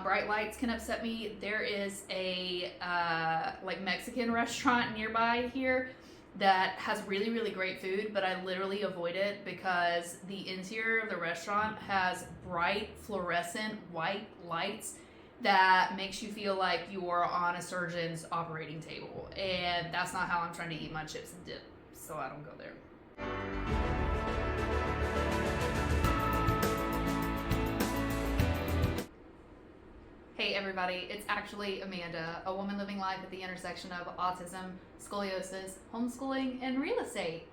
bright lights can upset me. There is a like Mexican restaurant nearby here that has really, really great food, but I literally avoid it because the interior of the restaurant has bright fluorescent white lights that makes you feel like you're on a surgeon's operating table, and that's not how I'm trying to eat my chips and dip, so I don't go there. Hey everybody, it's actually Amanda, a woman living life at the intersection of autism, scoliosis, homeschooling, and real estate.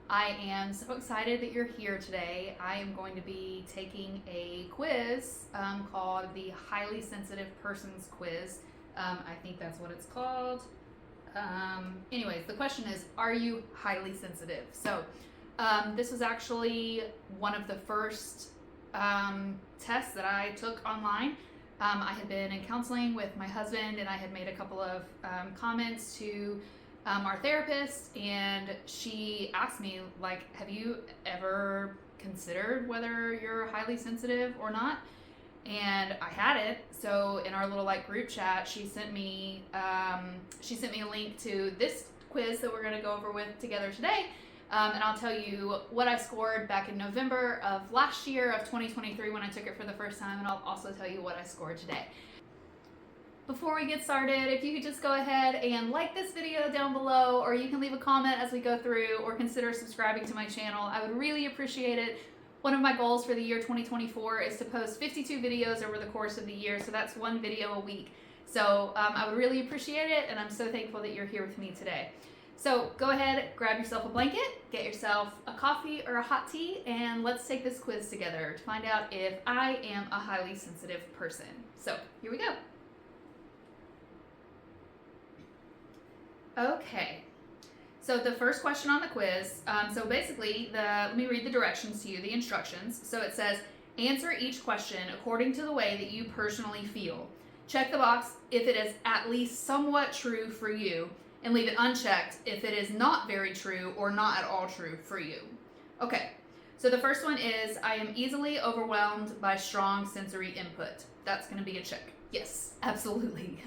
I am so excited that you're here today. I am going to be taking a quiz called the Highly Sensitive Persons Quiz. I think that's what it's called. Anyways, the question is, are you highly sensitive? So this was actually one of the first tests that I took online. I had been in counseling with my husband, and I had made a couple of comments to our therapist, and she asked me, like, have you ever considered whether you're highly sensitive or not? And I hadn't. So in our little like group chat, she sent me a link to this quiz that we're going to go over with together today. And I'll tell you what I scored back in November of last year of 2023 when I took it for the first time, and I'll also tell you what I scored today. Before we get started, if you could just go ahead and like this video down below, or you can leave a comment as we go through, or consider subscribing to my channel. I would really appreciate it. One of my goals for the year 2024 is to post 52 videos over the course of the year, so that's one video a week. So I would really appreciate it, and I'm so thankful that you're here with me today. So go ahead, grab yourself a blanket, get yourself a coffee or a hot tea, and let's take this quiz together to find out if I am a highly sensitive person. So here we go. Okay, so the first question on the quiz, so basically, let me read the directions to you, the instructions. So it says, answer each question according to the way that you personally feel. Check the box if it is at least somewhat true for you, and leave it unchecked if it is not very true or not at all true for you. Okay, so the first one is, I am easily overwhelmed by strong sensory input. That's going to be a check. Yes, absolutely.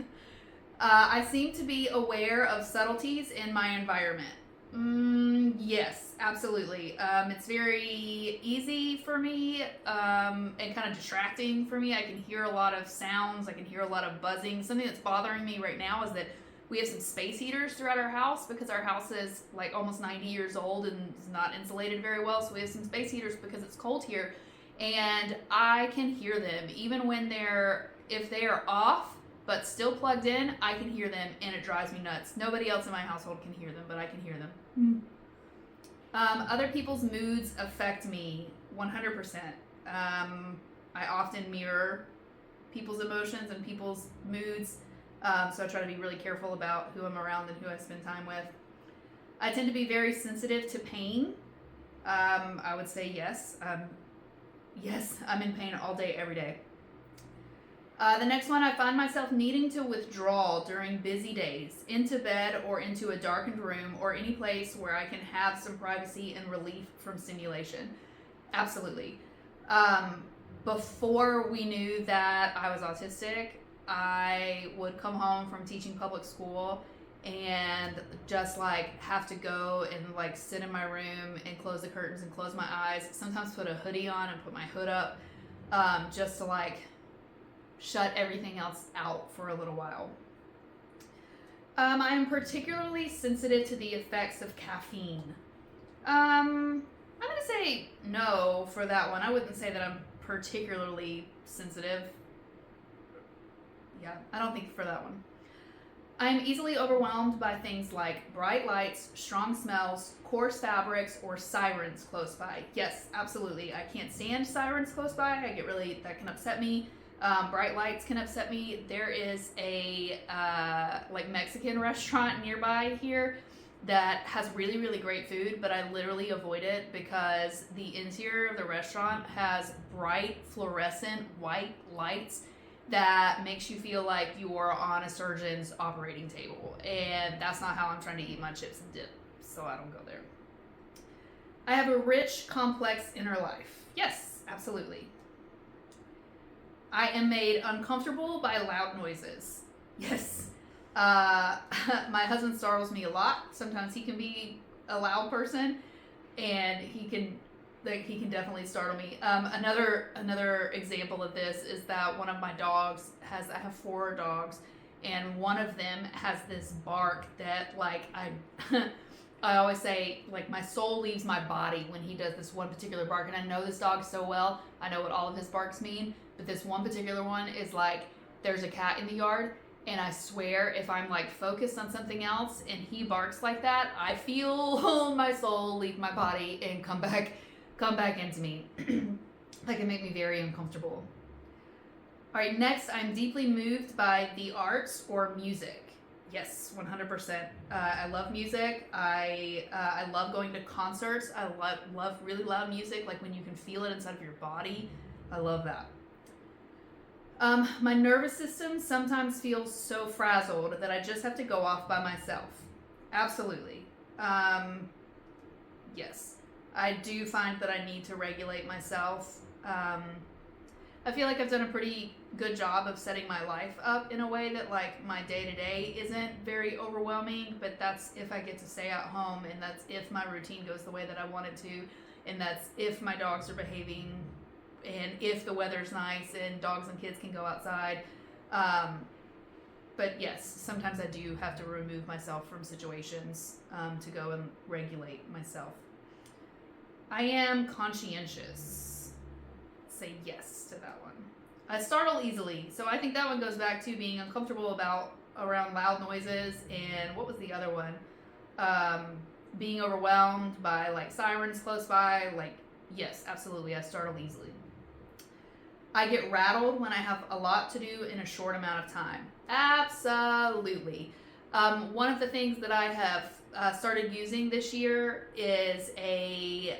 I seem to be aware of subtleties in my environment. Yes, absolutely. It's very easy for me and kind of distracting for me. I can hear a lot of sounds. I can hear a lot of buzzing. Something that's bothering me right now is that we have some space heaters throughout our house because our house is like almost 90 years old and is not insulated very well. So we have some space heaters because it's cold here, and I can hear them even when if they are off but still plugged in. I can hear them, and it drives me nuts. Nobody else in my household can hear them, but I can hear them. Other people's moods affect me 100%. I often mirror people's emotions and people's moods. So I try to be really careful about who I'm around and who I spend time with. I tend to be very sensitive to pain. I would say yes. Yes, I'm in pain all day, every day. The next one, I find myself needing to withdraw during busy days, into bed or into a darkened room or any place where I can have some privacy and relief from stimulation. Absolutely. Before we knew that I was autistic, I would come home from teaching public school and just like have to go and like sit in my room and close the curtains and close my eyes. Sometimes put a hoodie on and put my hood up just to like shut everything else out for a little while. I am particularly sensitive to the effects of caffeine. I'm gonna say no for that one. I wouldn't say that I'm particularly sensitive. Yeah, I don't think for that one. I'm easily overwhelmed by things like bright lights, strong smells, coarse fabrics, or sirens close by. Yes, absolutely. I can't stand sirens close by. That can upset me. Bright lights can upset me. There is a like Mexican restaurant nearby here that has really, really great food, but I literally avoid it because the interior of the restaurant has bright fluorescent white lights that makes you feel like you're on a surgeon's operating table, and that's not how I'm trying to eat my chips and dip, so I don't go there. I have a rich, complex inner life. Yes, absolutely. I am made uncomfortable by loud noises. Yes. My husband startles me a lot. Sometimes he can be a loud person, and he can definitely startle me. Another example of this is that one of my dogs I have 4 dogs, and one of them has this bark that like I always say, like, my soul leaves my body when he does this one particular bark. And I know this dog so well. I know what all of his barks mean. But this one particular one is like, there's a cat in the yard. And I swear, if I'm like focused on something else and he barks like that, I feel my soul leave my body and come back into me. That can make me very uncomfortable. All right, next, I'm deeply moved by the arts or music. Yes, 100%. I love music. I love going to concerts. I love really loud music, like when you can feel it inside of your body. I love that. My nervous system sometimes feels so frazzled that I just have to go off by myself. Absolutely. Yes. I do find that I need to regulate myself. I feel like I've done a pretty good job of setting my life up in a way that like my day-to-day isn't very overwhelming, but that's if I get to stay at home, and that's if my routine goes the way that I want it to, and that's if my dogs are behaving, and if the weather's nice and dogs and kids can go outside. But yes, sometimes I do have to remove myself from situations to go and regulate myself. I am conscientious. Say yes to that one. I startle easily, so I think that one goes back to being uncomfortable around loud noises, and what was the other one? Being overwhelmed by like sirens close by. Like, yes, absolutely, I startle easily. I get rattled when I have a lot to do in a short amount of time. Absolutely. One of the things that I have started using this year is a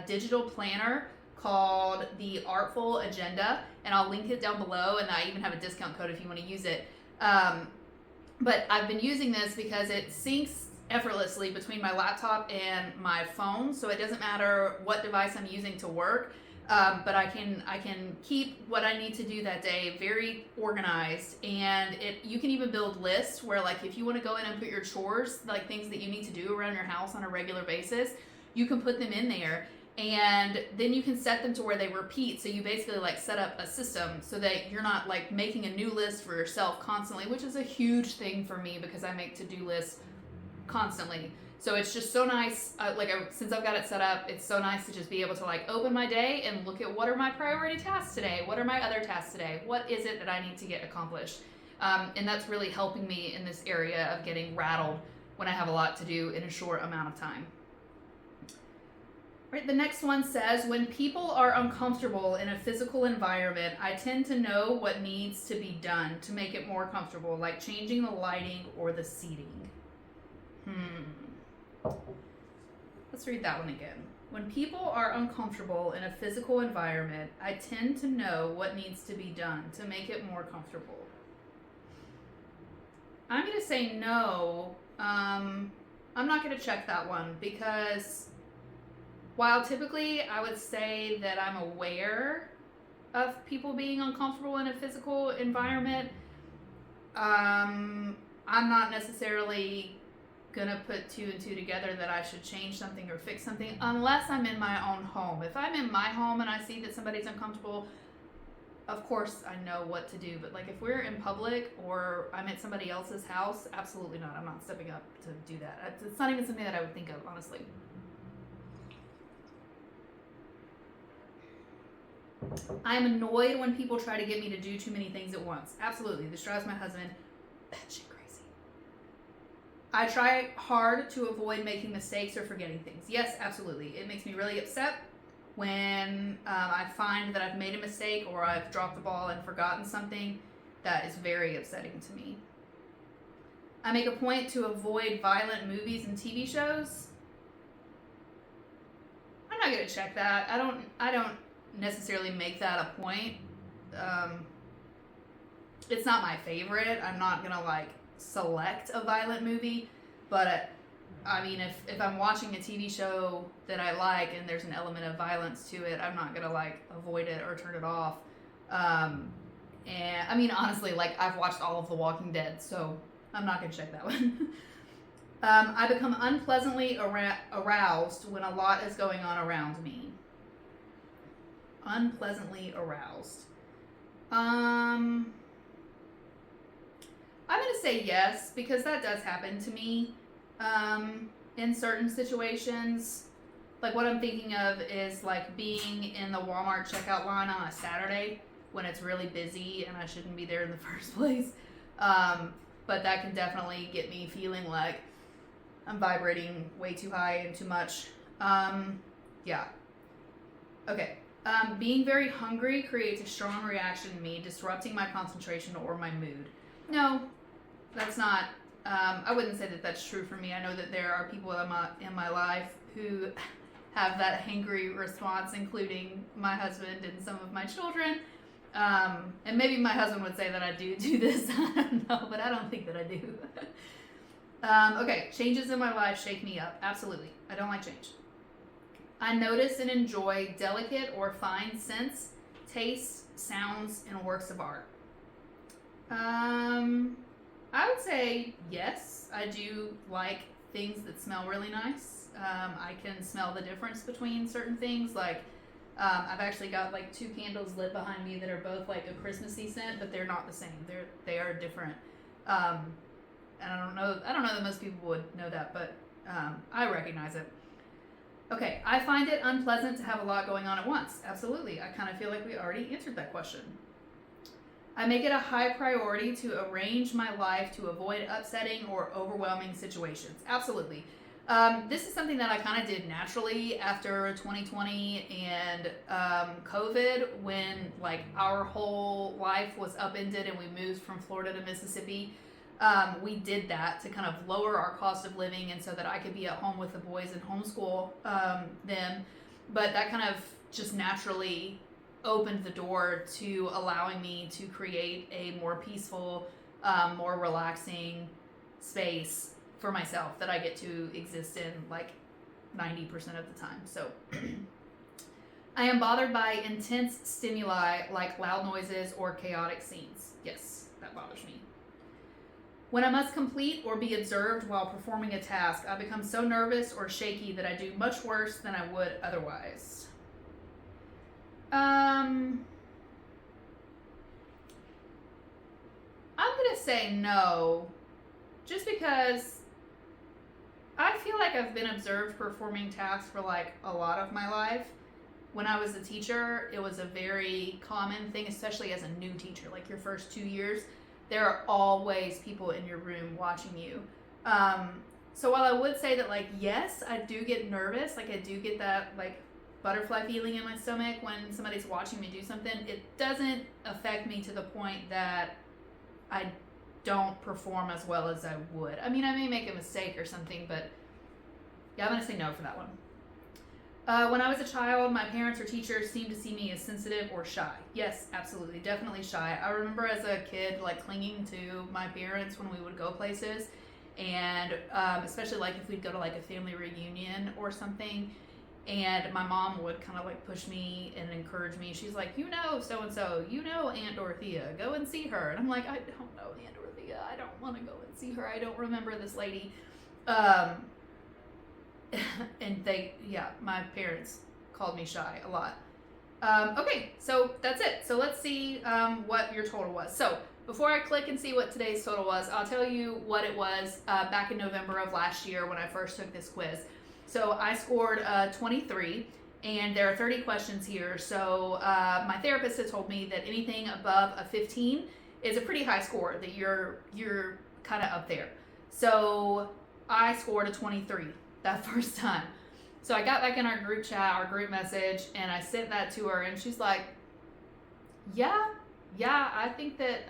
digital planner called the Artful Agenda, and I'll link it down below, and I even have a discount code if you want to use it. But I've been using this because it syncs effortlessly between my laptop and my phone, so it doesn't matter what device I'm using to work. But I can keep what I need to do that day very organized, and you can even build lists where, like, if you want to go in and put your chores, like things that you need to do around your house on a regular basis, you can put them in there, and then you can set them to where they repeat. So you basically like set up a system so that you're not like making a new list for yourself constantly, which is a huge thing for me because I make to-do lists constantly. So it's just so nice, since I've got it set up, it's so nice to just be able to like open my day and look at what are my priority tasks today, what are my other tasks today, what is it that I need to get accomplished. And that's really helping me in this area of getting rattled when I have a lot to do in a short amount of time. Right, the next one says, when people are uncomfortable in a physical environment, I tend to know what needs to be done to make it more comfortable, like changing the lighting or the seating. Let's read that one again. When people are uncomfortable in a physical environment, I tend to know what needs to be done to make it more comfortable. I'm going to say no. I'm not going to check that one because while typically I would say that I'm aware of people being uncomfortable in a physical environment, I'm not necessarily gonna put 2 and 2 together that I should change something or fix something unless I'm in my own home. If I'm in my home and I see that somebody's uncomfortable, of course I know what to do. But like if we're in public or I'm at somebody else's house, absolutely not. I'm not stepping up to do that. It's not even something that I would think of, honestly. I'm annoyed when people try to get me to do too many things at once. Absolutely. This drives my husband batshit crazy. I try hard to avoid making mistakes or forgetting things. Yes, absolutely. It makes me really upset when I find that I've made a mistake or I've dropped the ball and forgotten something. That is very upsetting to me. I make a point to avoid violent movies and TV shows. I'm not going to check that. I don't necessarily make that a point. It's not my favorite. I'm not going to like select a violent movie, but I mean if I'm watching a TV show that I like and there's an element of violence to it, I'm not gonna like avoid it or turn it off. And I mean, honestly, like I've watched all of The Walking Dead, so I'm not gonna check that one. I become unpleasantly aroused when a lot is going on around me. Unpleasantly aroused. I'm gonna say yes, because that does happen to me in certain situations. Like what I'm thinking of is like being in the Walmart checkout line on a Saturday when it's really busy and I shouldn't be there in the first place. But that can definitely get me feeling like I'm vibrating way too high and too much. Yeah. Okay. Being very hungry creates a strong reaction in me, disrupting my concentration or my mood. No, that's not. I wouldn't say that that's true for me. I know that there are people in my life who have that hangry response, including my husband and some of my children. And maybe my husband would say that I do this. I don't know, but I don't think that I do. Okay, changes in my life shake me up. Absolutely. I don't like change. I notice and enjoy delicate or fine scents, tastes, sounds, and works of art. I would say yes. I do like things that smell really nice. I can smell the difference between certain things. Like, I've actually got like 2 candles lit behind me that are both like a Christmassy scent, but they're not the same. They are different. And I don't know that most people would know that, but I recognize it. Okay, I find it unpleasant to have a lot going on at once. Absolutely. I kind of feel like we already answered that question. I make it a high priority to arrange my life to avoid upsetting or overwhelming situations. Absolutely. This is something that I kind of did naturally after 2020 and COVID, when like our whole life was upended and we moved from Florida to Mississippi. We did that to kind of lower our cost of living and so that I could be at home with the boys and homeschool them. But that kind of just naturally opened the door to allowing me to create a more peaceful, more relaxing space for myself that I get to exist in like 90% of the time. So I am bothered by intense stimuli like loud noises or chaotic scenes. Yes, that bothers me. When I must complete or be observed while performing a task, I become so nervous or shaky that I do much worse than I would otherwise. I'm gonna say no, just because I feel like I've been observed performing tasks for like a lot of my life. When I was a teacher, it was a very common thing, especially as a new teacher, like your first 2 years. There are always people in your room watching you. So while I would say that, like, yes, I do get nervous, like I do get that like butterfly feeling in my stomach when somebody's watching me do something, it doesn't affect me to the point that I don't perform as well as I would. I mean, I may make a mistake or something, but yeah, I'm gonna say no for that one. When I was a child, my parents or teachers seemed to see me as sensitive or shy. Yes, absolutely, definitely shy. I remember as a kid, like clinging to my parents when we would go places, and especially like if we'd go to like a family reunion or something, and my mom would kind of like push me and encourage me. She's like, you know, so-and-so, you know Aunt Dorothea, go and see her. And I'm like, I don't know Aunt Dorothea. I don't want to go and see her. I don't remember this lady. And my parents called me shy a lot. Okay, so that's it. So let's see what your total was. So before I click and see what today's total was, I'll tell you what it was back in November of last year when I first took this quiz. So I scored 23, and there are 30 questions here. So my therapist has told me that anything above a 15 is a pretty high score, that you're kind of up there. So I scored a 23 that first time. So I got back in our group chat, our group message, and I sent that to her, and she's like, yeah, I think that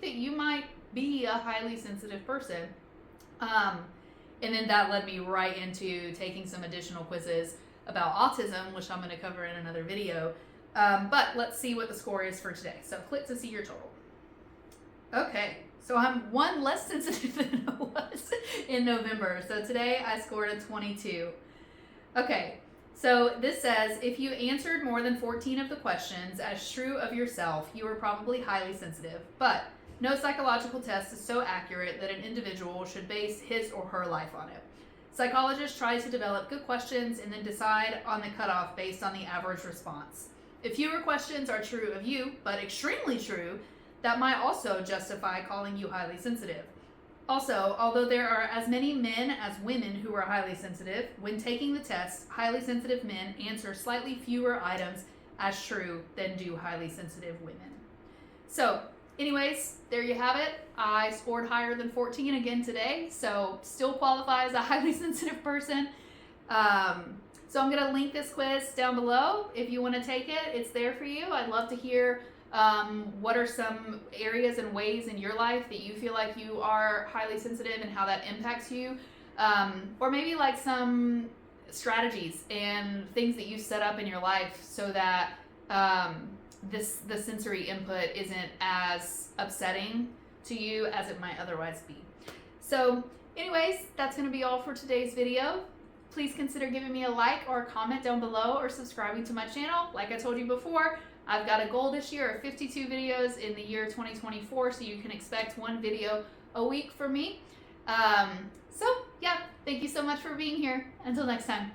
you might be a highly sensitive person. And then that led me right into taking some additional quizzes about autism, which I'm going to cover in another video. But let's see what the score is for today. So click to see your total. Okay, so I'm one less sensitive than I was in November. So today I scored a 22. Okay, So this says, if you answered more than 14 of the questions as true of yourself, you are probably highly sensitive. But no psychological test is so accurate that an individual should base his or her life on it. Psychologists try to develop good questions and then decide on the cutoff based on the average response. If fewer questions are true of you, but extremely true, that might also justify calling you highly sensitive. Also, although there are as many men as women who are highly sensitive, when taking the test, highly sensitive men answer slightly fewer items as true than do highly sensitive women. So, anyways, there you have it. I scored higher than 14 again today, so still qualify as a highly sensitive person. So I'm going to link this quiz down below. If you want to take it, it's there for you. I'd love to hear what are some areas and ways in your life that you feel like you are highly sensitive and how that impacts you. Or maybe like some strategies and things that you set up in your life so that the sensory input isn't as upsetting to you as it might otherwise be. So anyways, that's going to be all for today's video. Please consider giving me a like or a comment down below or subscribing to my channel. Like I told you before, I've got a goal this year of 52 videos in the year 2024, so you can expect one video a week from me. So yeah, thank you so much for being here. Until next time.